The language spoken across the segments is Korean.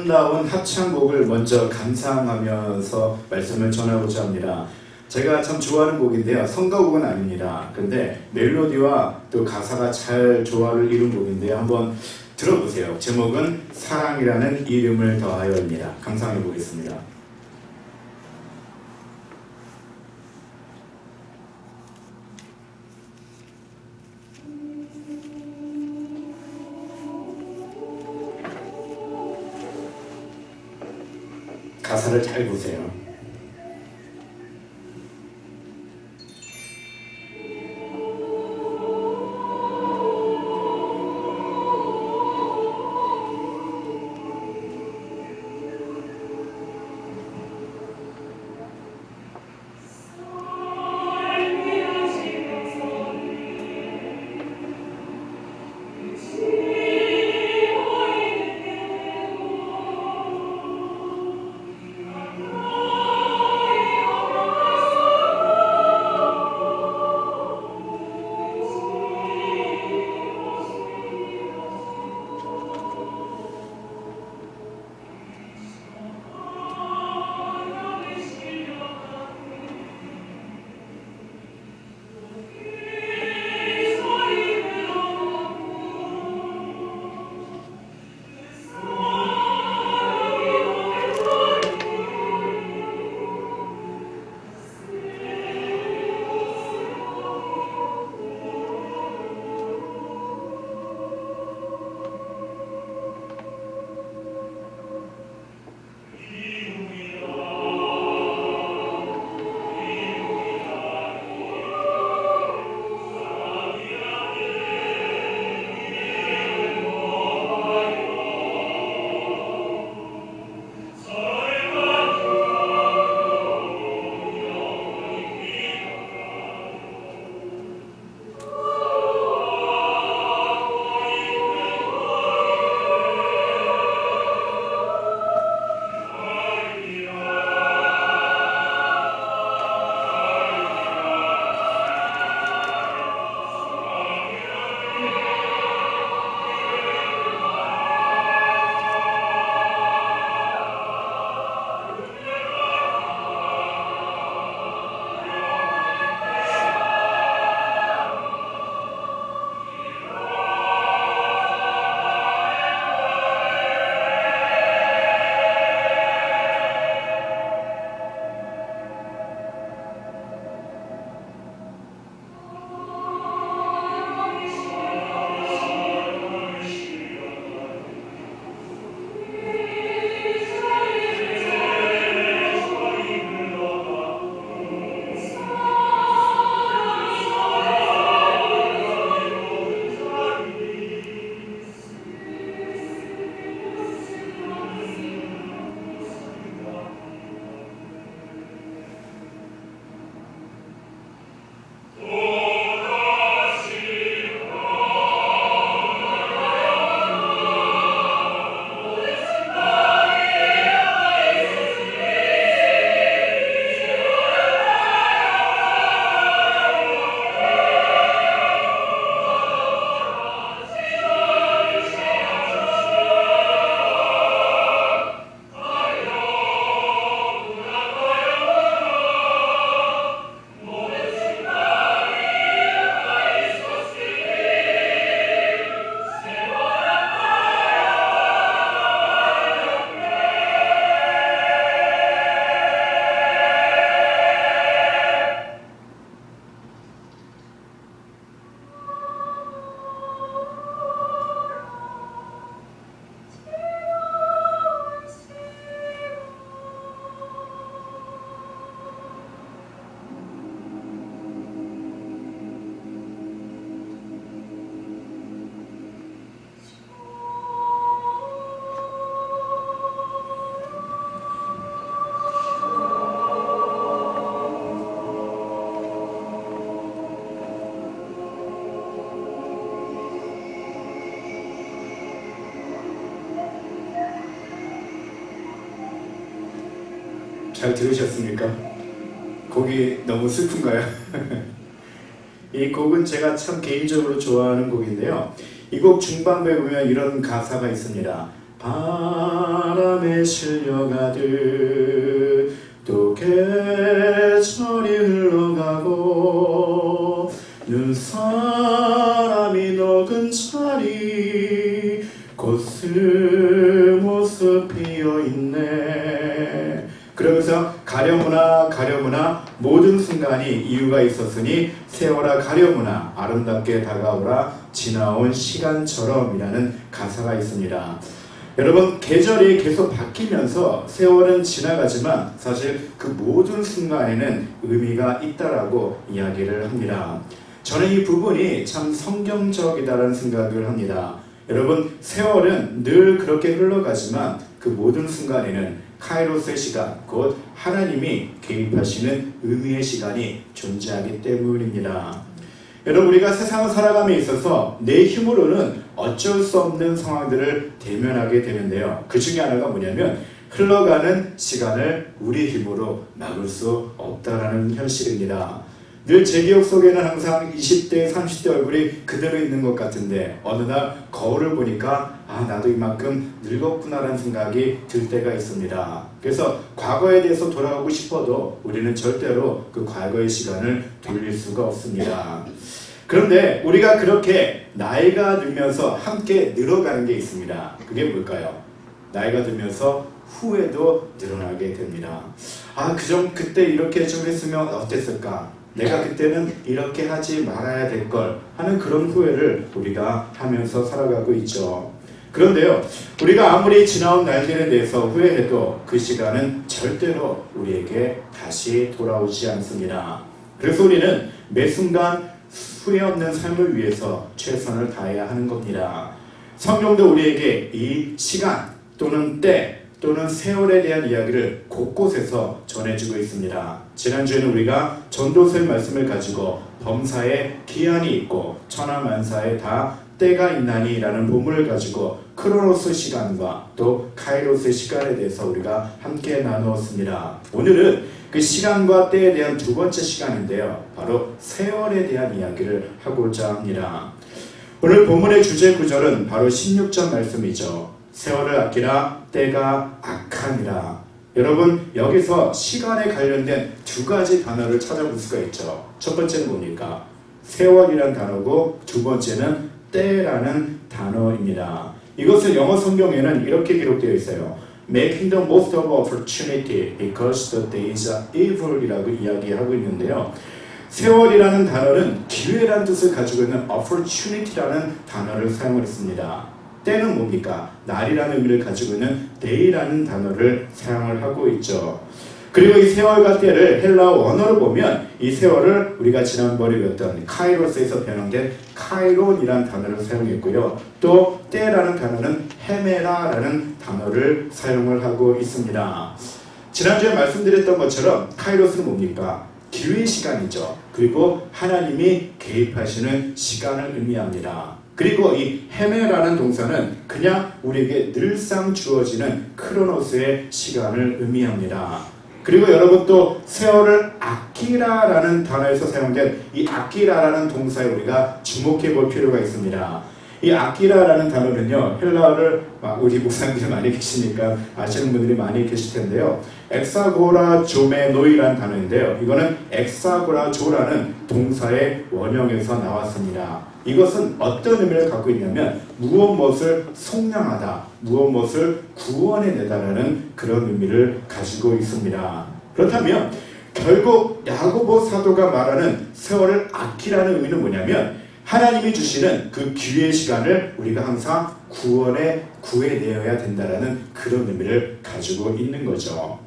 아름다운 합창곡을 먼저 감상하면서 말씀을 전하고자 합니다. 제가 참 좋아하는 곡인데요. 성가곡은 아닙니다. 근데 멜로디와 또 가사가 잘 조화를 이룬 곡인데요. 한번 들어보세요. 제목은 사랑이라는 이름을 더하여입니다. 감상해 보겠습니다. 가사를 잘 보세요. 잘 들으셨습니까? 곡이 너무 슬픈가요? 이 곡은 제가 참 개인적으로 좋아하는 곡인데요. 이 곡 중반부에 보면 이런 가사가 있습니다. 바람에 실려가듯 또 계절이 흘러가고 눈사람이 녹은 자리 코스모스 피어있네. 그러면서 가려무나 가려무나 모든 순간이 이유가 있었으니 세월아 가려무나 아름답게 다가오라 지나온 시간처럼이라는 가사가 있습니다. 여러분, 계절이 계속 바뀌면서 세월은 지나가지만 사실 그 모든 순간에는 의미가 있다라고 이야기를 합니다. 저는 이 부분이 참 성경적이다라는 생각을 합니다. 여러분, 세월은 늘 그렇게 흘러가지만 그 모든 순간에는 카이로스의 시간, 곧 하나님이 개입하시는 의미의 시간이 존재하기 때문입니다. 여러분, 우리가 세상을 살아감에 있어서 내 힘으로는 어쩔 수 없는 상황들을 대면하게 되는데요. 그 중에 하나가 뭐냐면 흘러가는 시간을 우리 힘으로 막을 수 없다라는 현실입니다. 늘 제 기억 속에는 항상 20대, 30대 얼굴이 그대로 있는 것 같은데 어느 날 거울을 보니까 나도 이만큼 늙었구나라는 생각이 들 때가 있습니다. 그래서 과거에 대해서 돌아가고 싶어도 우리는 절대로 그 과거의 시간을 돌릴 수가 없습니다. 그런데 우리가 그렇게 나이가 들면서 함께 늘어가는 게 있습니다. 그게 뭘까요? 나이가 들면서 후회도 늘어나게 됩니다. 그때 이렇게 좀 했으면 어땠을까? 내가 그때는 이렇게 하지 말아야 될 걸 하는 그런 후회를 우리가 하면서 살아가고 있죠. 그런데요, 우리가 아무리 지나온 날들에 대해서 후회해도 그 시간은 절대로 우리에게 다시 돌아오지 않습니다. 그래서 우리는 매 순간 후회 없는 삶을 위해서 최선을 다해야 하는 겁니다. 성경도 우리에게 이 시간 또는 때 또는 세월에 대한 이야기를 곳곳에서 전해주고 있습니다. 지난주에는 우리가 전도서의 말씀을 가지고 범사에 기한이 있고 천하만사에 다 때가 있나니 라는 본문을 가지고 크로노스 시간과 또 카이로스의 시간에 대해서 우리가 함께 나누었습니다. 오늘은 그 시간과 때에 대한 두 번째 시간인데요, 바로 세월에 대한 이야기를 하고자 합니다. 오늘 본문의 주제 구절은 바로 16절 말씀이죠. 세월을 아끼라 때가 악하니라. 여러분, 여기서 시간에 관련된 두 가지 단어를 찾아볼 수가 있죠. 첫 번째는 뭡니까? 세월이란 단어고 두 번째는 때라는 단어입니다. 이것은 영어 성경에는 이렇게 기록되어 있어요. Making the most of opportunity because the days are evil 이라고 이야기하고 있는데요. 세월이라는 단어는 기회라는 뜻을 가지고 있는 opportunity라는 단어를 사용했습니다. 때는 뭡니까? 날이라는 의미를 가지고 있는 day라는 단어를 사용을 하고 있죠. 그리고 이 세월과 때를 헬라어 원어로 보면 이 세월을 우리가 지난번에 배웠던 카이로스에서 변형된 카이론이라는 단어를 사용했고요. 또 때라는 단어는 헤메라라는 단어를 사용을 하고 있습니다. 지난주에 말씀드렸던 것처럼 카이로스는 뭡니까? 기회의 시간이죠. 그리고 하나님이 개입하시는 시간을 의미합니다. 그리고 이 헤메라는 동사는 그냥 우리에게 늘상 주어지는 크로노스의 시간을 의미합니다. 그리고 여러분, 또 세월을 아끼라라는 단어에서 사용된 이 아끼라라는 동사에 우리가 주목해 볼 필요가 있습니다. 이 아끼라라는 단어는요, 헬라어를 우리 목사님들 많이 계시니까 아시는 분들이 많이 계실 텐데요, 엑사고라조메노이라는 단어인데요, 이거는 엑사고라조라는 동사의 원형에서 나왔습니다. 이것은 어떤 의미를 갖고 있냐면 무엇을 속량하다, 무엇을 구원해내다라는 그런 의미를 가지고 있습니다. 그렇다면 결국 야고보 사도가 말하는 세월을 아끼라는 의미는 뭐냐면 하나님이 주시는 그 기회의 시간을 우리가 항상 구해내어야 된다라는 그런 의미를 가지고 있는 거죠.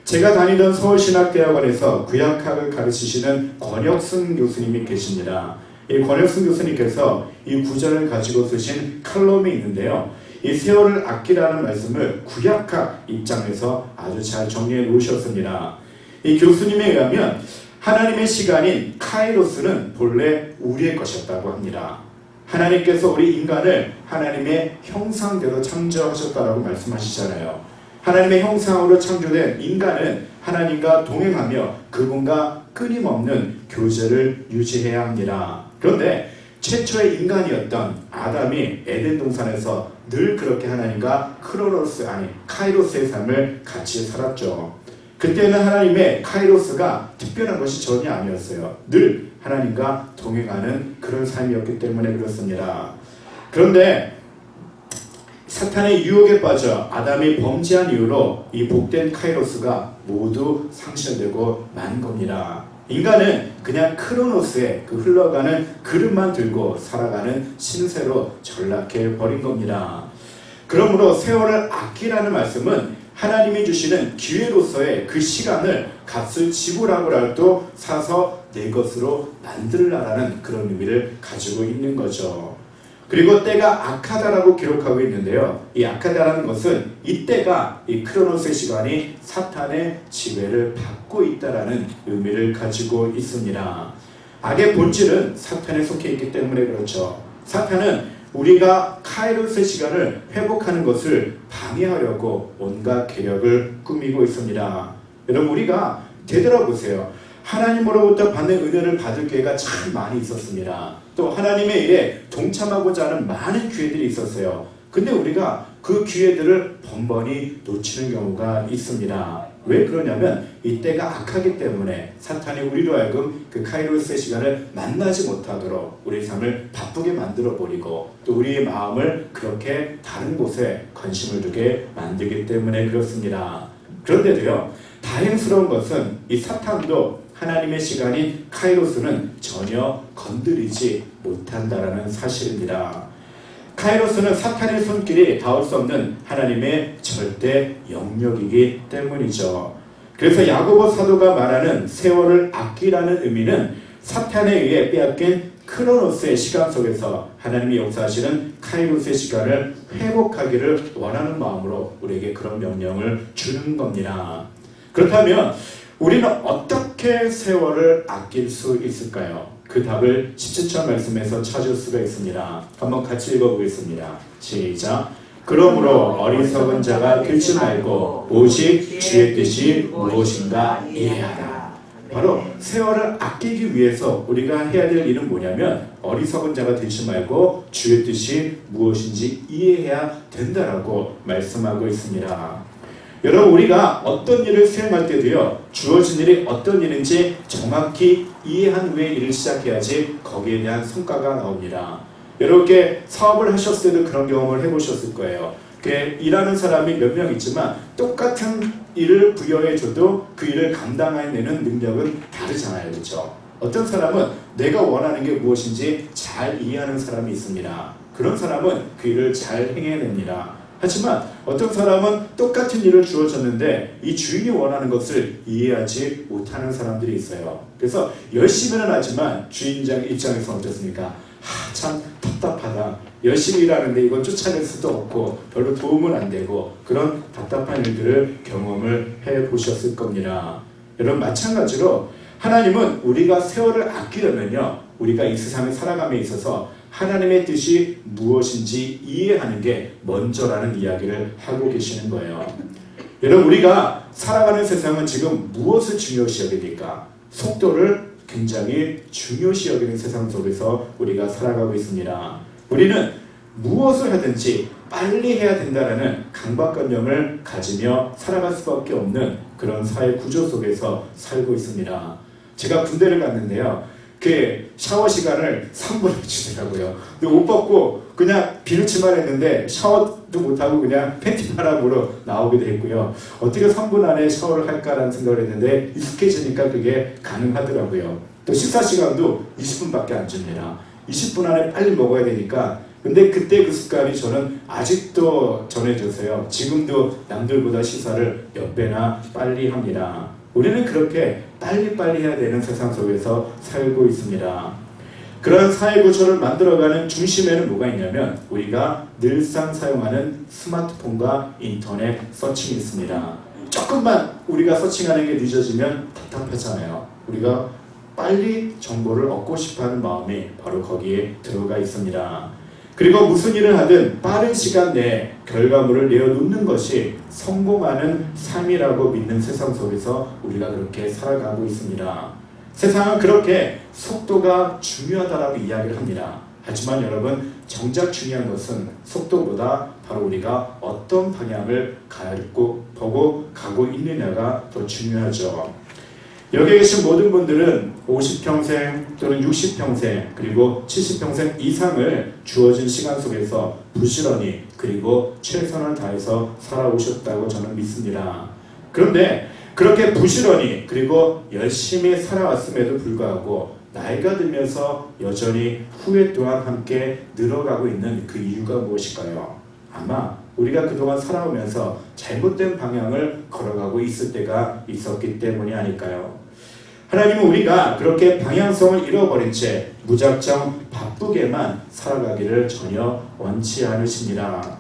제가 다니던 서울신학대학원에서 구약학을 가르치시는 권혁승 교수님이 계십니다. 이 권혁승 교수님께서 이 구절을 가지고 쓰신 칼럼이 있는데요, 이 세월을 아끼라는 말씀을 구약학 입장에서 아주 잘 정리해 놓으셨습니다. 이 교수님에 의하면 하나님의 시간인 카이로스는 본래 우리의 것이었다고 합니다. 하나님께서 우리 인간을 하나님의 형상대로 창조하셨다라고 말씀하시잖아요. 하나님의 형상으로 창조된 인간은 하나님과 동행하며 그분과 끊임없는 교제를 유지해야 합니다. 그런데 최초의 인간이었던 아담이 에덴 동산에서 늘 그렇게 하나님과 카이로스의 삶을 같이 살았죠. 그때는 하나님의 카이로스가 특별한 것이 전혀 아니었어요. 늘 하나님과 동행하는 그런 삶이었기 때문에 그렇습니다. 그런데 사탄의 유혹에 빠져 아담이 범죄한 이후로 이 복된 카이로스가 모두 상실되고 만 겁니다. 인간은 그냥 크로노스의 그 흘러가는 그릇만 들고 살아가는 신세로 전락해 버린 겁니다. 그러므로 세월을 아끼라는 말씀은 하나님이 주시는 기회로서의 그 시간을 값을 지불하고라도 사서 내 것으로 만들라라는 그런 의미를 가지고 있는 거죠. 그리고 때가 악하다라고 기록하고 있는데요. 이 악하다라는 것은 이때가 이 크로노스의 시간이 사탄의 지배를 받고 있다라는 의미를 가지고 있습니다. 악의 본질은 사탄에 속해 있기 때문에 그렇죠. 사탄은 우리가 카이로스의 시간을 회복하는 것을 방해하려고 온갖 계략을 꾸미고 있습니다. 여러분, 우리가 되돌아보세요. 하나님으로부터 받는 은혜를 받을 기회가 참 많이 있었습니다. 또 하나님의 일에 동참하고자 하는 많은 기회들이 있었어요. 근데 우리가 그 기회들을 번번이 놓치는 경우가 있습니다. 왜 그러냐면 이때가 악하기 때문에 사탄이 우리로 하여금 그 카이로스의 시간을 만나지 못하도록 우리 삶을 바쁘게 만들어버리고 또 우리의 마음을 그렇게 다른 곳에 관심을 두게 만들기 때문에 그렇습니다. 그런데도요, 다행스러운 것은 이 사탄도 하나님의 시간인 카이로스는 전혀 건드리지 못한다라는 사실입니다. 카이로스는 사탄의 손길이 닿을 수 없는 하나님의 절대 영역이기 때문이죠. 그래서 야고보 사도가 말하는 세월을 아끼라는 의미는 사탄에 의해 빼앗긴 크로노스의 시간 속에서 하나님이 역사하시는 카이로스의 시간을 회복하기를 원하는 마음으로 우리에게 그런 명령을 주는 겁니다. 그렇다면 우리는 어떻게 세월을 아낄 수 있을까요? 그 답을 17절 말씀에서 찾을 수가 있습니다. 한번 같이 읽어보겠습니다. 시작. 그러므로 어리석은 자가 들지 말고 오직 주의 뜻이 무엇인가 이해하라. 바로 세월을 아끼기 위해서 우리가 해야 될 일은 뭐냐면 어리석은 자가 들지 말고 주의 뜻이 무엇인지 이해해야 된다라고 말씀하고 있습니다. 여러분, 우리가 어떤 일을 수행할 때도요, 주어진 일이 어떤 일인지 정확히 이해한 후에 일을 시작해야지 거기에 대한 성과가 나옵니다. 여러분께 사업을 하셨을 때도 그런 경험을 해보셨을 거예요. 일하는 사람이 몇 명 있지만 똑같은 일을 부여해줘도 그 일을 감당해내는 능력은 다르잖아요. 그렇죠? 어떤 사람은 내가 원하는 게 무엇인지 잘 이해하는 사람이 있습니다. 그런 사람은 그 일을 잘 행해냅니다. 하지만 어떤 사람은 똑같은 일을 주어졌는데 이 주인이 원하는 것을 이해하지 못하는 사람들이 있어요. 그래서 열심히는 하지만 주인 입장에서 어떻습니까? 참 답답하다. 열심히 일하는데 이걸 쫓아낼 수도 없고 별로 도움은 안 되고 그런 답답한 일들을 경험을 해보셨을 겁니다. 여러분, 마찬가지로 하나님은 우리가 세월을 아끼려면요, 우리가 이 세상을 살아감에 있어서 하나님의 뜻이 무엇인지 이해하는 게 먼저라는 이야기를 하고 계시는 거예요. 여러분, 우리가 살아가는 세상은 지금 무엇을 중요시 여깁니까? 속도를 굉장히 중요시 여기는 세상 속에서 우리가 살아가고 있습니다. 우리는 무엇을 하든지 빨리 해야 된다는 강박관념을 가지며 살아갈 수밖에 없는 그런 사회 구조 속에서 살고 있습니다. 제가 군대를 갔는데요, 그 샤워 시간을 3분을 주더라고요. 근데 옷 벗고 그냥 비누칠만 했는데 샤워도 못하고 그냥 팬티바람으로 나오기도 했고요. 어떻게 3분 안에 샤워를 할까라는 생각을 했는데 익숙해지니까 그게 가능하더라고요. 또 식사 시간도 20분밖에 안 줍니다. 20분 안에 빨리 먹어야 되니까. 근데 그때 그 습관이 저는 아직도 전해져서요, 지금도 남들보다 식사를 몇 배나 빨리 합니다. 우리는 그렇게 빨리빨리 해야 되는 세상 속에서 살고 있습니다. 그런 사회 구조를 만들어가는 중심에는 뭐가 있냐면 우리가 늘상 사용하는 스마트폰과 인터넷 서칭이 있습니다. 조금만 우리가 서칭하는 게 늦어지면 답답하잖아요. 우리가 빨리 정보를 얻고 싶어하는 마음이 바로 거기에 들어가 있습니다. 그리고 무슨 일을 하든 빠른 시간 내에 결과물을 내어놓는 것이 성공하는 삶이라고 믿는 세상 속에서 우리가 그렇게 살아가고 있습니다. 세상은 그렇게 속도가 중요하다라고 이야기를 합니다. 하지만 여러분, 정작 중요한 것은 속도보다 바로 우리가 어떤 방향을 보고 가고 있느냐가 더 중요하죠. 여기 계신 모든 분들은 50평생 또는 60평생 그리고 70평생 이상을 주어진 시간 속에서 부지런히 그리고 최선을 다해서 살아오셨다고 저는 믿습니다. 그런데 그렇게 부지런히 그리고 열심히 살아왔음에도 불구하고 나이가 들면서 여전히 후회 또한 함께 늘어가고 있는 그 이유가 무엇일까요? 아마 우리가 그동안 살아오면서 잘못된 방향을 걸어가고 있을 때가 있었기 때문이 아닐까요? 하나님은 우리가 그렇게 방향성을 잃어버린 채 무작정 바쁘게만 살아가기를 전혀 원치 않으십니다.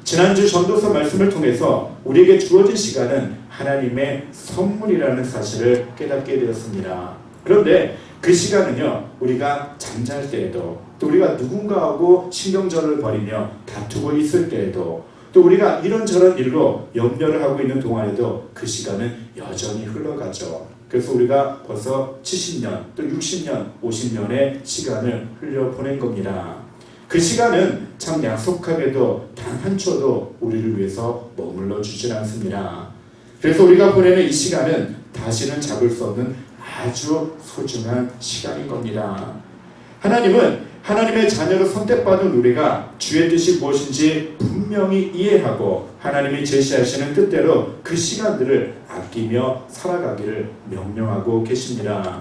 지난주 전도서 말씀을 통해서 우리에게 주어진 시간은 하나님의 선물이라는 사실을 깨닫게 되었습니다. 그런데 그 시간은요, 우리가 잠잘 때에도, 또 우리가 누군가하고 신경전을 벌이며 다투고 있을 때에도, 또 우리가 이런저런 일로 염려를 하고 있는 동안에도 그 시간은 여전히 흘러가죠. 그래서 우리가 벌써 70년, 또 60년, 50년의 시간을 흘려보낸 겁니다. 그 시간은 참 약속하게도 단 한 초도 우리를 위해서 머물러 주질 않습니다. 그래서 우리가 보내는 이 시간은 다시는 잡을 수 없는 아주 소중한 시간인 겁니다. 하나님은 하나님의 자녀로 선택받은 우리가 주의 뜻이 무엇인지 분명히 이해하고 하나님이 제시하시는 뜻대로 그 시간들을 아끼며 살아가기를 명령하고 계십니다.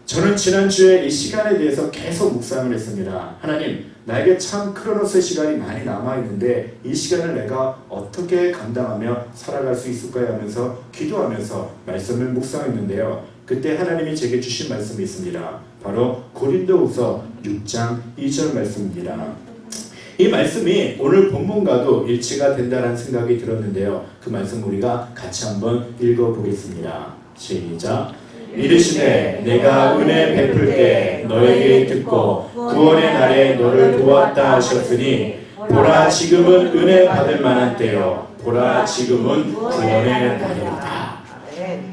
저는 지난주에 이 시간에 대해서 계속 묵상을 했습니다. 하나님, 나에게 참 크로노스의 시간이 많이 남아있는데 이 시간을 내가 어떻게 감당하며 살아갈 수 있을까요? 하면서 기도하면서 말씀을 묵상했는데요. 그때 하나님이 제게 주신 말씀이 있습니다. 바로 고린도후서 6장 2절 말씀입니다. 이 말씀이 오늘 본문과도 일치가 된다는 생각이 들었는데요. 그 말씀 우리가 같이 한번 읽어보겠습니다. 시작. 이르시되 내가 은혜 베풀 때 너에게 듣고 구원의 날에 너를 도왔다 하셨으니 보라 지금은 은혜 받을 만한 때요 보라 지금은 구원의 날이로다.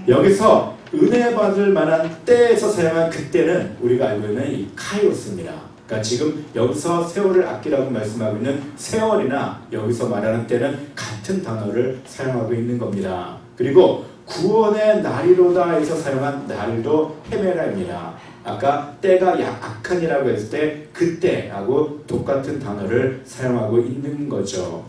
여기서 은혜 받을 만한 때에서 사용한 그때는 우리가 알고 있는 이 카이로스입니다. 그러니까 지금 여기서 세월을 아끼라고 말씀하고 있는 세월이나 여기서 말하는 때는 같은 단어를 사용하고 있는 겁니다. 그리고 구원의 날이로다 해서 사용한 날도 헤메라입니다. 아까 때가 악한이라고 했을 때 그때하고 똑같은 단어를 사용하고 있는 거죠.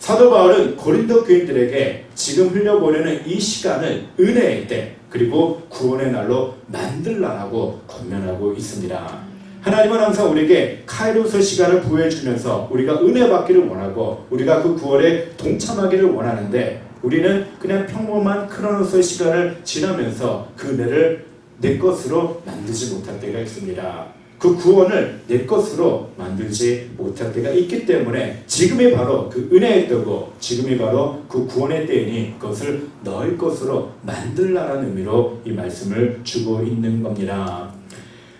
사도 바울은 고린도 교인들에게 지금 흘려보내는 이 시간을 은혜의 때 그리고 구원의 날로 만들라고 권면하고 있습니다. 하나님은 항상 우리에게 카이로스 시간을 부여해주면서 우리가 은혜 받기를 원하고 우리가 그 구원에 동참하기를 원하는데 우리는 그냥 평범한 크로노스의 시간을 지나면서 그 은혜를 내 것으로 만들지 못할 때가 있습니다. 그 구원을 내 것으로 만들지 못할 때가 있기 때문에 지금이 바로 그 은혜의 때고 지금이 바로 그 구원의 때이니 그것을 너의 것으로 만들라는 의미로 이 말씀을 주고 있는 겁니다.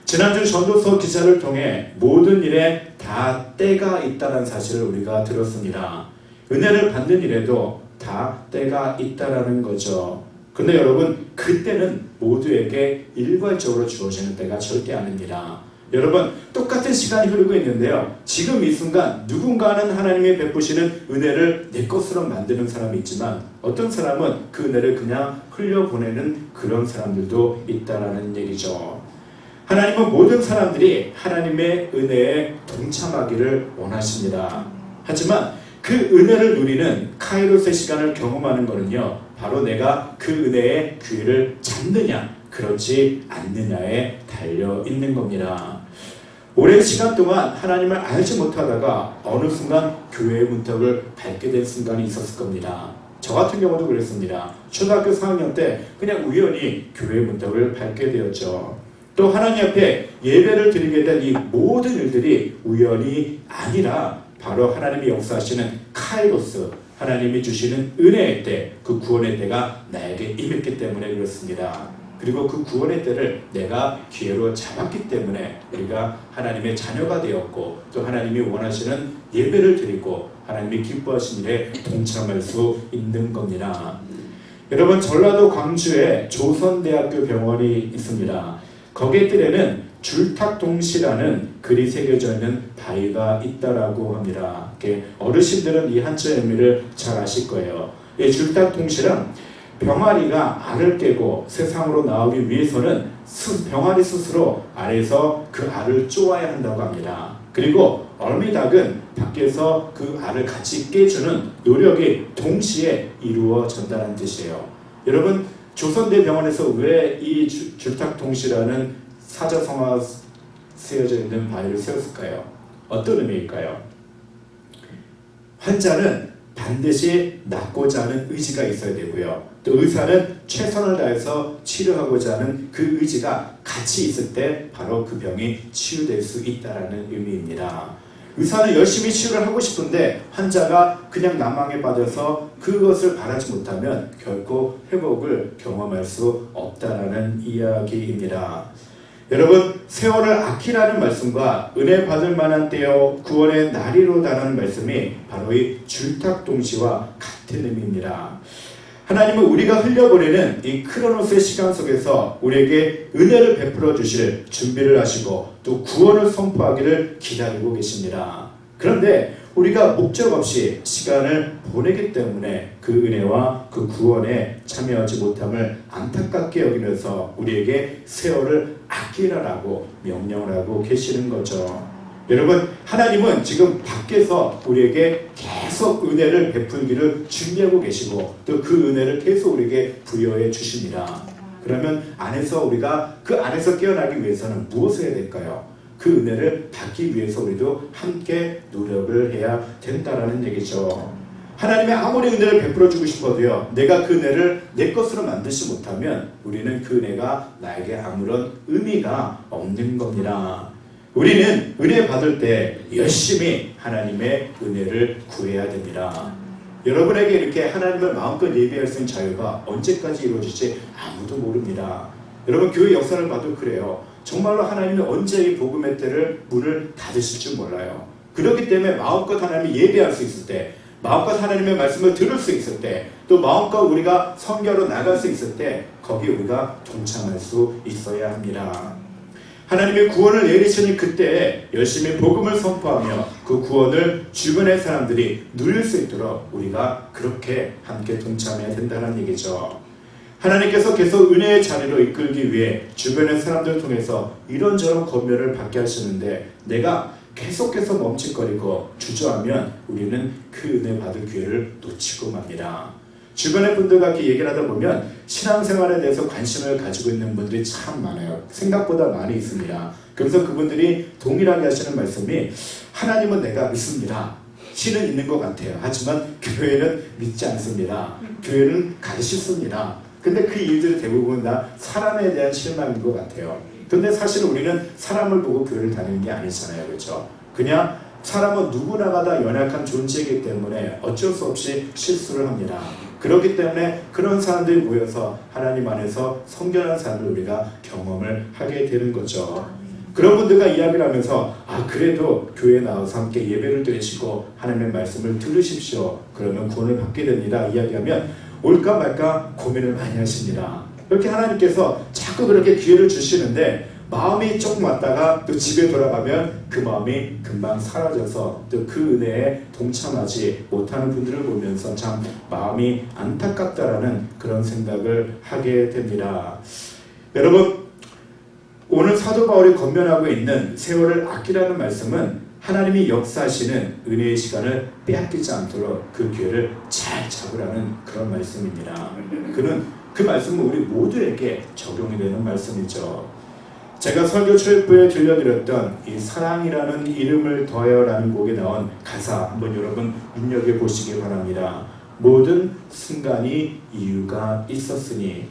지난주 전도서 기사를 통해 모든 일에 다 때가 있다는 사실을 우리가 들었습니다. 은혜를 받는 일에도 다 때가 있다라는 거죠. 근데 여러분, 그 때는 모두에게 일괄적으로 주어지는 때가 절대 아닙니다. 여러분, 똑같은 시간이 흐르고 있는데요. 지금 이 순간 누군가는 하나님이 베푸시는 은혜를 내 것으로 만드는 사람이 있지만 어떤 사람은 그 은혜를 그냥 흘려보내는 그런 사람들도 있다라는 얘기죠. 하나님은 모든 사람들이 하나님의 은혜에 동참하기를 원하십니다. 하지만 그 은혜를 누리는 카이로스의 시간을 경험하는 것은요, 바로 내가 그 은혜의 기회를 잡느냐 그렇지 않느냐에 달려 있는 겁니다. 오랜 시간 동안 하나님을 알지 못하다가 어느 순간 교회의 문턱을 밟게 된 순간이 있었을 겁니다. 저 같은 경우도 그랬습니다. 초등학교 4학년 때 그냥 우연히 교회의 문턱을 밟게 되었죠. 또 하나님 앞에 예배를 드리게 된 이 모든 일들이 우연이 아니라 바로 하나님이 역사하시는 카이로스, 하나님이 주시는 은혜의 때, 그 구원의 때가 나에게 임했기 때문에 그렇습니다. 그리고 그 구원의 때를 내가 기회로 잡았기 때문에 우리가 하나님의 자녀가 되었고 또 하나님이 원하시는 예배를 드리고 하나님이 기뻐하신 일에 동참할 수 있는 겁니다. 여러분, 전라도 광주에 조선대학교 병원이 있습니다. 거기에 뜰에는 줄탁동시라는 글이 새겨져 있는 바위가 있다라고 합니다. 어르신들은 이 한자의 의미를 잘 아실 거예요. 이 줄탁동시란 병아리가 알을 깨고 세상으로 나오기 위해서는 병아리 스스로 알에서 그 알을 쪼아야 한다고 합니다. 그리고 어미닭은 밖에서 그 알을 같이 깨주는 노력이 동시에 이루어진다는 뜻이에요. 여러분, 조선대병원에서 왜 이 줄탁동시라는 사자성어가 세워져 있는 바위를 세웠을까요? 어떤 의미일까요? 환자는 반드시 낫고자 하는 의지가 있어야 되고요. 또 의사는 최선을 다해서 치료하고자 하는 그 의지가 같이 있을 때 바로 그 병이 치유될 수 있다는 의미입니다. 의사는 열심히 치료를 하고 싶은데 환자가 그냥 난망에 빠져서 그것을 바라지 못하면 결코 회복을 경험할 수 없다는 이야기입니다. 여러분, 세월을 아끼라는 말씀과 은혜 받을 만한 때요 구원의 날이로다라는 말씀이 바로 이 줄탁동시와 같은 의미입니다. 하나님은 우리가 흘려보내는 이 크로노스의 시간 속에서 우리에게 은혜를 베풀어 주실 준비를 하시고 또 구원을 선포하기를 기다리고 계십니다. 그런데 우리가 목적 없이 시간을 보내기 때문에 그 은혜와 그 구원에 참여하지 못함을 안타깝게 여기면서 우리에게 세월을 아끼라라고 명령을 하고 계시는 거죠. 여러분, 하나님은 지금 밖에서 우리에게 계속 은혜를 베풀기를 준비하고 계시고 또 그 은혜를 계속 우리에게 부여해 주십니다. 그러면 우리가 그 안에서 깨어나기 위해서는 무엇을 해야 될까요? 그 은혜를 받기 위해서 우리도 함께 노력을 해야 된다라는 얘기죠. 하나님의 아무리 은혜를 베풀어 주고 싶어도요, 내가 그 은혜를 내 것으로 만들지 못하면 우리는 그 은혜가 나에게 아무런 의미가 없는 겁니다. 우리는 은혜 받을 때 열심히 하나님의 은혜를 구해야 됩니다. 여러분에게 이렇게 하나님을 마음껏 예배할 수 있는 자유가 언제까지 이루어질지 아무도 모릅니다. 여러분, 교회 역사를 봐도 그래요. 정말로 하나님이 언제 이 복음의 때를 문을 닫으실 줄 몰라요. 그렇기 때문에 마음껏 하나님을 예배할 수 있을 때, 마음껏 하나님의 말씀을 들을 수 있을 때, 또 마음껏 우리가 선교로 나갈 수 있을 때 거기 우리가 동참할 수 있어야 합니다. 하나님의 구원을 내리시는 그때 열심히 복음을 선포하며 그 구원을 주변의 사람들이 누릴 수 있도록 우리가 그렇게 함께 동참해야 된다는 얘기죠. 하나님께서 계속 은혜의 자리로 이끌기 위해 주변의 사람들을 통해서 이런저런 권면을 받게 하시는데 내가 계속해서 멈칫거리고 주저하면 우리는 그 은혜 받을 기회를 놓치고 맙니다. 주변의 분들과 이렇게 얘기를 하다 보면 신앙생활에 대해서 관심을 가지고 있는 분들이 참 많아요. 생각보다 많이 있습니다. 그래서 그분들이 동일하게 하시는 말씀이 하나님은 내가 믿습니다. 신은 있는 것 같아요. 하지만 교회는 믿지 않습니다. 교회는 가기 싫습니다. 근데 그 이유들이 대부분 다 사람에 대한 실망인 것 같아요. 근데 사실 우리는 사람을 보고 교회를 다니는 게 아니잖아요. 그렇죠? 그냥 사람은 누구나가 다 연약한 존재이기 때문에 어쩔 수 없이 실수를 합니다. 그렇기 때문에 그런 사람들이 모여서 하나님 안에서 성결한 삶을 우리가 경험을 하게 되는 거죠. 그런 분들과 이야기를 하면서 그래도 교회에 나와서 함께 예배를 드리시고 하나님의 말씀을 들으십시오. 그러면 구원을 받게 됩니다. 이야기하면 올까 말까 고민을 많이 하십니다. 이렇게 하나님께서 자꾸 그렇게 기회를 주시는데 마음이 조금 왔다가 또 집에 돌아가면 그 마음이 금방 사라져서 또 그 은혜에 동참하지 못하는 분들을 보면서 참 마음이 안타깝다라는 그런 생각을 하게 됩니다. 여러분, 오늘 사도 바울이 권면하고 있는 세월을 아끼라는 말씀은 하나님이 역사하시는 은혜의 시간을 빼앗기지 않도록 그 기회를 잘 잡으라는 그런 말씀입니다. 그 말씀은 우리 모두에게 적용이 되는 말씀이죠. 제가 설교 초입부에 들려드렸던 이 사랑이라는 이름을 더하여라는 곡에 나온 가사 한번 여러분 눈여겨보시기 바랍니다. 모든 순간이 이유가 있었으니.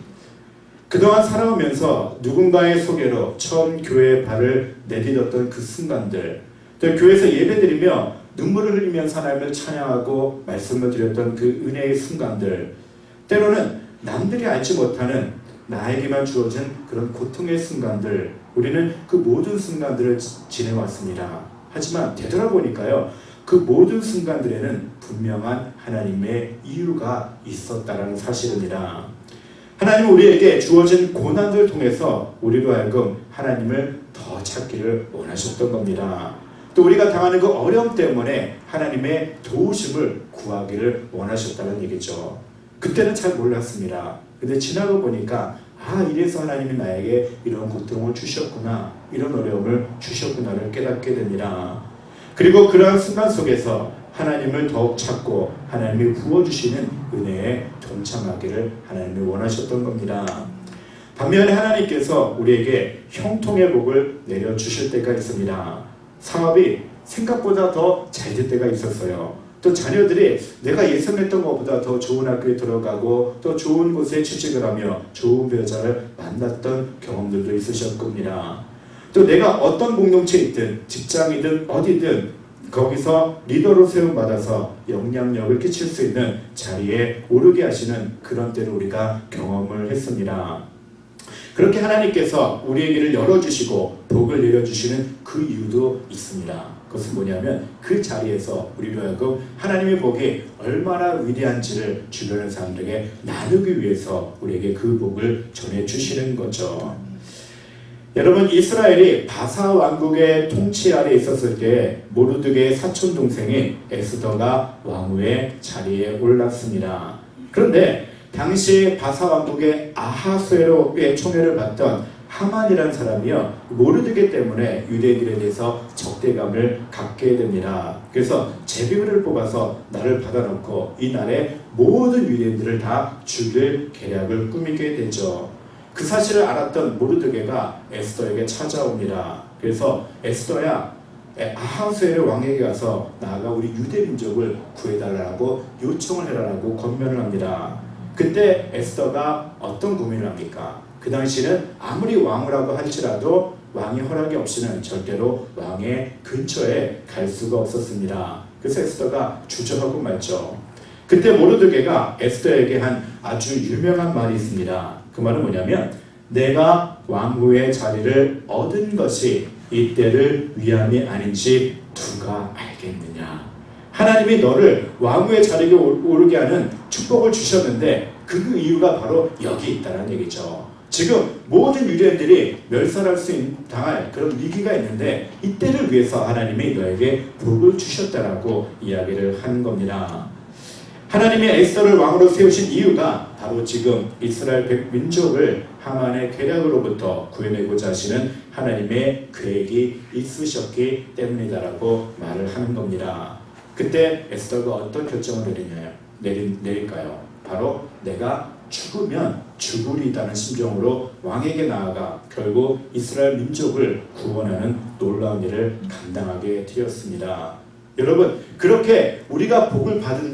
그동안 살아오면서 누군가의 소개로 처음 교회에 발을 내딛었던 그 순간들, 또 교회에서 예배드리며 눈물을 흘리면서 하나님을 찬양하고 말씀을 드렸던 그 은혜의 순간들, 때로는 남들이 알지 못하는 나에게만 주어진 그런 고통의 순간들, 우리는 그 모든 순간들을 지내왔습니다. 하지만 되돌아보니까요, 그 모든 순간들에는 분명한 하나님의 이유가 있었다는 사실입니다. 하나님은 우리에게 주어진 고난들을 통해서 우리로 하여금 하나님을 더 찾기를 원하셨던 겁니다. 또 우리가 당하는 그 어려움 때문에 하나님의 도우심을 구하기를 원하셨다는 얘기죠. 그때는 잘 몰랐습니다. 근데 지나고 보니까 이래서 하나님이 나에게 이런 고통을 주셨구나, 이런 어려움을 주셨구나를 깨닫게 됩니다. 그리고 그러한 순간 속에서 하나님을 더욱 찾고 하나님이 부어주시는 은혜에 동참하기를 하나님이 원하셨던 겁니다. 반면에 하나님께서 우리에게 형통의 복을 내려주실 때가 있습니다. 사업이 생각보다 더 잘 될 때가 있었어요. 또 자녀들이 내가 예상했던 것보다 더 좋은 학교에 들어가고 또 좋은 곳에 취직을 하며 좋은 배우자를 만났던 경험들도 있으셨을 겁니다. 또 내가 어떤 공동체에 있든 직장이든 어디든 거기서 리더로 세움받아서 영향력을 끼칠 수 있는 자리에 오르게 하시는 그런 때를 우리가 경험을 했습니다. 그렇게 하나님께서 우리의 길을 열어주시고 복을 내려주시는 그 이유도 있습니다. 그것은 뭐냐면 그 자리에서 우리로 하여금 하나님의 복이 얼마나 위대한지를 주변의 사람들에게 나누기 위해서 우리에게 그 복을 전해주시는 거죠. 여러분, 이스라엘이 바사 왕국의 통치 아래 있었을 때 모르드게의 사촌 동생인 에스더가 왕후의 자리에 올랐습니다. 그런데 당시 바사 왕국의 아하수에로의 총애를 받던 하만이라는 사람이요, 모르드게 때문에 유대인들에 대해서 적대감을 갖게 됩니다. 그래서 제비를 뽑아서 날을 받아놓고 이 날에 모든 유대인들을 다 죽일 계략을 꾸미게 되죠. 그 사실을 알았던 모르드게가 에스더에게 찾아옵니다. 그래서 에스더야, 아하수에로 왕에게 가서 나아가 우리 유대 민족을 구해달라고 요청을 해라라고 권면을 합니다. 그때 에스더가 어떤 고민을 합니까? 그 당시는 아무리 왕후라고 할지라도 왕의 허락이 없이는 절대로 왕의 근처에 갈 수가 없었습니다. 그래서 에스더가 주저하고 말죠. 그때 모르드게가 에스더에게 한 아주 유명한 말이 있습니다. 그 말은 뭐냐면, 내가 왕후의 자리를 얻은 것이 이때를 위함이 아닌지 누가 알겠느냐. 하나님이 너를 왕후의 자리에 오르게 하는 축복을 주셨는데 그 이유가 바로 여기 있다는 얘기죠. 지금 모든 유대인들이 멸살할 수 당할 그런 위기가 있는데 이때를 위해서 하나님이 너에게 복을 주셨다라고 이야기를 하는 겁니다. 하나님이 에스더를 왕으로 세우신 이유가 바로 지금 이스라엘 민족을 하만의 계략으로부터 구해내고자 하시는 하나님의 계획이 있으셨기 때문이다라고 말을 하는 겁니다. 그때 에스더가 어떤 결정을 내릴까요? 바로 내가 죽으면 죽으리다는 심정으로 왕에게 나아가 결국 이스라엘 민족을 구원하는 놀라운 일을 감당하게 되었습니다. 여러분, 그렇게 우리가 복을 받은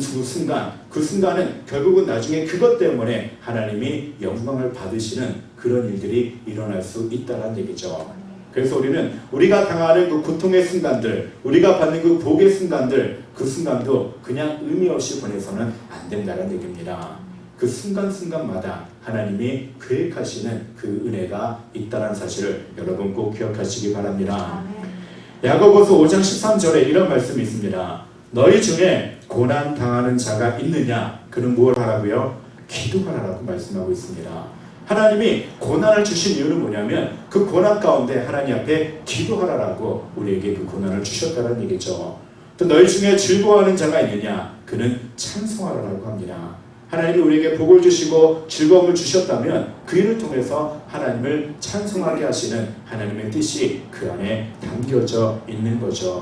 그 순간은 결국은 나중에 그것 때문에 하나님이 영광을 받으시는 그런 일들이 일어날 수 있다는 얘기죠. 그래서 우리는 우리가 당하는 그 고통의 순간들, 우리가 받는 그 복의 순간들, 그 순간도 그냥 의미 없이 보내서는 안 된다는 얘기입니다. 그 순간순간마다 하나님이 계획하시는 그 은혜가 있다는 사실을 여러분 꼭 기억하시기 바랍니다. 야고보서 5장 13절에 이런 말씀이 있습니다. 너희 중에 고난 당하는 자가 있느냐? 그는 뭘 하라고요? 기도하라고 말씀하고 있습니다. 하나님이 고난을 주신 이유는 뭐냐면 그 고난 가운데 하나님 앞에 기도하라고 우리에게 그 고난을 주셨다는 얘기죠. 또 너희 중에 즐거워하는 자가 있느냐? 그는 찬송하라고 합니다. 하나님이 우리에게 복을 주시고 즐거움을 주셨다면 그 일을 통해서 하나님을 찬송하게 하시는 하나님의 뜻이 그 안에 담겨져 있는 거죠.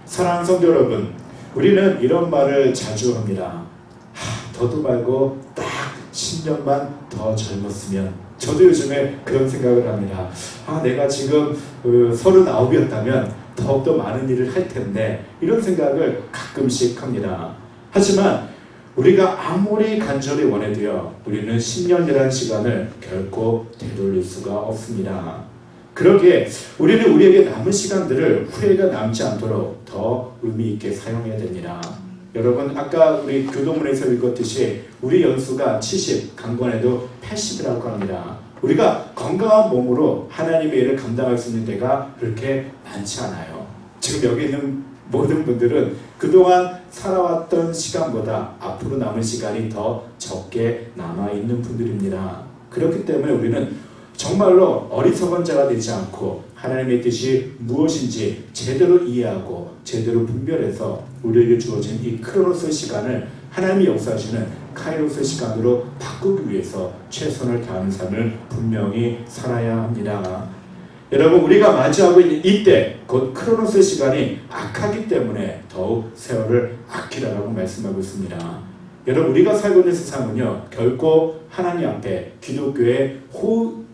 사랑하는 성도 여러분, 우리는 이런 말을 자주 합니다. 더도 말고 딱 10년만 더 젊었으면. 저도 요즘에 그런 생각을 합니다. 내가 지금 39이었다면 더욱더 많은 일을 할 텐데, 이런 생각을 가끔씩 합니다. 하지만 우리가 아무리 간절히 원해도요, 우리는 10년이라는 시간을 결코 되돌릴 수가 없습니다. 그러기에 우리는 우리에게 남은 시간들을 후회가 남지 않도록 더 의미 있게 사용해야 됩니다. 여러분, 아까 우리 교도문에서 읽었듯이 우리 연수가 70, 강건해도 80이라고 합니다. 우리가 건강한 몸으로 하나님의 일을 감당할 수 있는 데가 그렇게 많지 않아요. 지금 여기 있는 모든 분들은 그동안 살아왔던 시간보다 앞으로 남은 시간이 더 적게 남아있는 분들입니다. 그렇기 때문에 우리는 정말로 어리석은 자가 되지 않고 하나님의 뜻이 무엇인지 제대로 이해하고 제대로 분별해서 우리에게 주어진 이 크로노스 시간을 하나님이 역사하시는 카이로스 시간으로 바꾸기 위해서 최선을 다하는 삶을 분명히 살아야 합니다. 여러분, 우리가 맞이하고 있는 이때 곧 크로노스 시간이 악하기 때문에 더욱 세월을 아끼라고 말씀하고 있습니다. 여러분, 우리가 살고 있는 세상은요, 결코 하나님 앞에 기독교의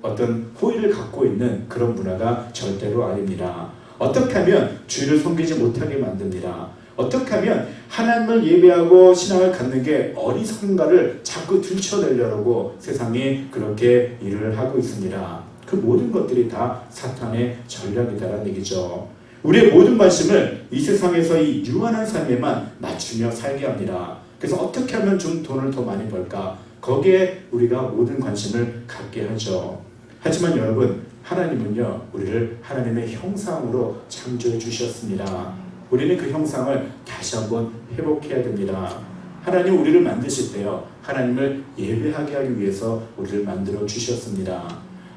어떤 호의를 갖고 있는 그런 문화가 절대로 아닙니다. 어떻게 하면 주를 섬기지 못하게 만듭니다. 어떻게 하면 하나님을 예배하고 신앙을 갖는 게 어리석은가를 자꾸 들춰내려고 세상이 그렇게 일을 하고 있습니다. 그 모든 것들이 다 사탄의 전략이다라는 얘기죠. 우리의 모든 관심을 이 세상에서 이 유한한 삶에만 맞추며 살게 합니다. 그래서 어떻게 하면 좀 돈을 더 많이 벌까? 거기에 우리가 모든 관심을 갖게 하죠. 하지만 여러분, 하나님은요, 우리를 하나님의 형상으로 창조해 주셨습니다. 우리는 그 형상을 다시 한번 회복해야 됩니다. 하나님 우리를 만드실 때요, 하나님을 예배하게 하기 위해서 우리를 만들어 주셨습니다.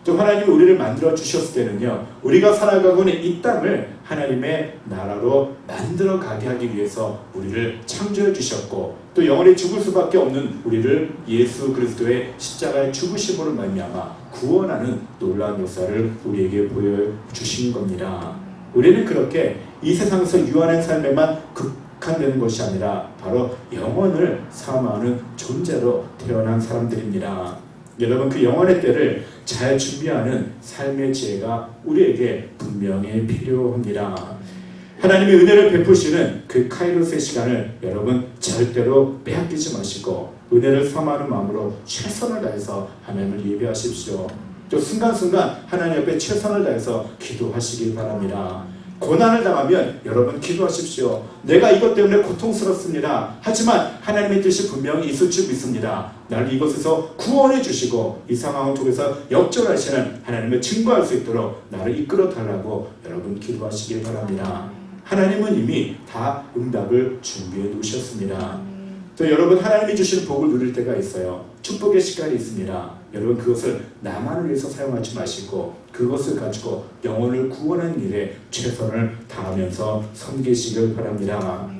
또 하나님이 우리를 만들어 주셨을 때는요, 우리가 살아가고 있는 이 땅을 하나님의 나라로 만들어 가게 하기 위해서 우리를 창조해 주셨고, 또 영원히 죽을 수밖에 없는 우리를 예수 그리스도의 십자가의 죽으심으로 말미암아 구원하는 놀라운 역사를 우리에게 보여주신 겁니다. 우리는 그렇게 이 세상에서 유한한 삶에만 국한되는 것이 아니라 바로 영혼을 사모하는 존재로 태어난 사람들입니다. 여러분, 그 영혼의 때를 잘 준비하는 삶의 지혜가 우리에게 분명히 필요합니다. 하나님의 은혜를 베푸시는 그 카이로스의 시간을 여러분 절대로 빼앗기지 마시고 은혜를 사모하는 마음으로 최선을 다해서 하나님을 예배하십시오. 또 순간순간 하나님 앞에 최선을 다해서 기도하시기 바랍니다. 고난을 당하면 여러분 기도하십시오. 내가 이것 때문에 고통스럽습니다. 하지만 하나님의 뜻이 분명히 있을 줄 믿습니다. 나를 이것에서 구원해 주시고 이 상황을 통해서 역전하시는 하나님을 증거할 수 있도록 나를 이끌어 달라고 여러분 기도하시기 바랍니다. 하나님은 이미 다 응답을 준비해 놓으셨습니다. 또 여러분, 하나님이 주시는 복을 누릴 때가 있어요. 축복의 시간이 있습니다. 여러분, 그것을 나만을 위해서 사용하지 마시고 그것을 가지고 영혼을 구원하는 일에 최선을 다하면서 섬기시길 바랍니다.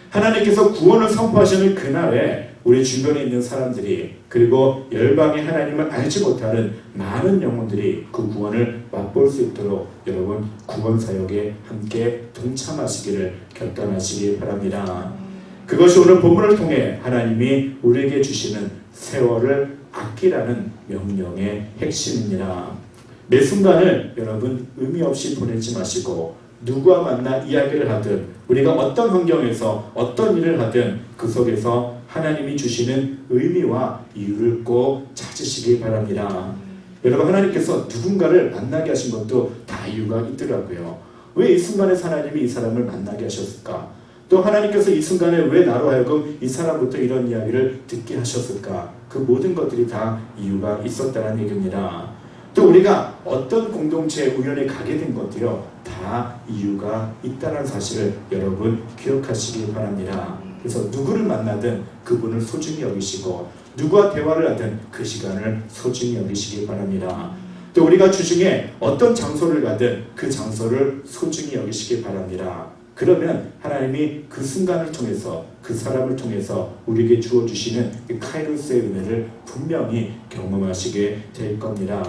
하나님께서 구원을 선포하시는 그날에 우리 주변에 있는 사람들이, 그리고 열방의 하나님을 알지 못하는 많은 영혼들이 그 구원을 맛볼 수 있도록 여러분 구원 사역에 함께 동참하시기를 결단하시기 바랍니다. 그것이 오늘 본문을 통해 하나님이 우리에게 주시는 세월을 아끼라는 명령의 핵심입니다. 매 순간을 여러분 의미 없이 보내지 마시고 누구와 만나 이야기를 하든 우리가 어떤 환경에서 어떤 일을 하든 그 속에서 하나님이 주시는 의미와 이유를 꼭 찾으시기 바랍니다. 여러분, 하나님께서 누군가를 만나게 하신 것도 다 이유가 있더라고요. 왜 이 순간에 하나님이 이 사람을 만나게 하셨을까? 또 하나님께서 이 순간에 왜 나로 하여금 이 사람부터 이런 이야기를 듣게 하셨을까? 그 모든 것들이 다 이유가 있었다는 얘기입니다. 또 우리가 어떤 공동체에 우연히 가게 된 것도요, 다 이유가 있다는 사실을 여러분 기억하시기 바랍니다. 그래서 누구를 만나든 그분을 소중히 여기시고 누구와 대화를 하든 그 시간을 소중히 여기시기 바랍니다. 또 우리가 주중에 어떤 장소를 가든 그 장소를 소중히 여기시기 바랍니다. 그러면 하나님이 그 순간을 통해서 그 사람을 통해서 우리에게 주어주시는 그 카이로스의 은혜를 분명히 경험하시게 될 겁니다.